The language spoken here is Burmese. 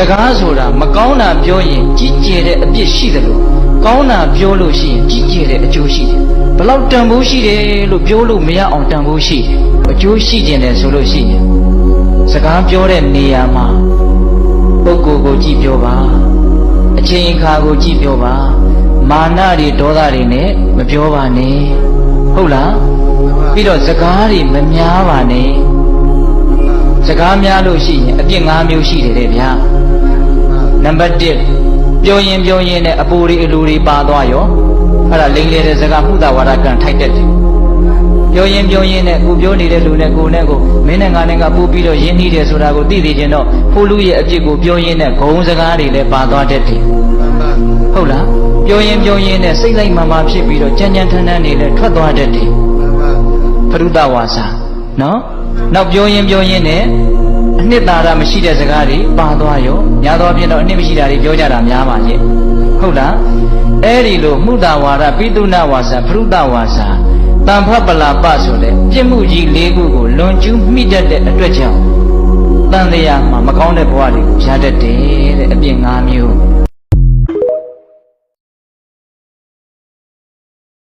ကားဆိုတာမကောင်းတာပြောရင်ကြီးကျယ်တဲ့အပြစ်ရှိတယ်လို့ကောင်းတာပြောလို့ရှိရင်ကြီးကျယ်တဲ့အကျိုးရှိတယ်ဘလောက်တန်ဖိုးရှိတယ်လို့ပြောလို့မရအောင်တန်ဖိုးရှိတယ်အကျိုးရှိကျင်တယ်ဆိုလို့ရှိရင်စကားပြောတဲ့နေရာမှာပုဂ္ဂိုလ်ကိုကြည့်ပြောပါအချိန်အခါကိုကြည့်ပြောပါမာနတွေဒေါသတွေနဲ့မပြောပါနဲ့ဟုတ်လားပြီးတော့စကားတွေမများပါနဲ့စကားများလို့ရှိရင်အပြစ်၅မျိုးရှိတယ်တဲ့ဗျာနံပါတ်1ပြောရင်နဲ့အပူတွေအလူတွေပါသွားရောအဲ့ဒါလိမ်လေတဲ့စကားမှုသာဝါဒကံထိုက်တတ်တယ်ပြောရင်နဲ့ကိုပြောနေတဲ့လူနဲ့ကိုနဲ့ကိုမင်းနဲ့ငါနဲ့ကပူပြီးတော့ရင်းနှီးတယ်ဆိုတာကိုသိသိချင်းတော့ဖိုးလူရဲ့အပြစ်ကိုပြောရင်းနဲ့ဂုံစကားတွေလည်းပါသွားတတ်တယ်ဟုတ်လားပြောရင်နဲ့စိတ်လိုက်မှဖြစ်ပြီးတော့ကြမ်းထမ်းနေလည်းထွက်သွားတတ်တယ်ပရုဒဝါစာနော်နောက်ပြောရင်နဲ့အနှစ်သာရမရှိတဲ့စကားတွေပါသွားရောညာတော့ပြင်တော့အနှစ်မရှိတာတွေပြောကြတာများပါရဲ့ဟုတ်လားအဲ့ဒီလိုမှုတာဝါဒပိတုဏဝါစာပရုဒဝါစာတန်ဖပလာပဆိုတဲ့ပြစ်မှုကြီး၄ခုကိုလွန်ကျူးမိတတ်တဲ့အတွက်ကြောင့်တန်တရားမှာမကောင်းတဲ့ဘဝတွေကိုရတတ်တယ်တဲ့အပြစ်၅မျိုး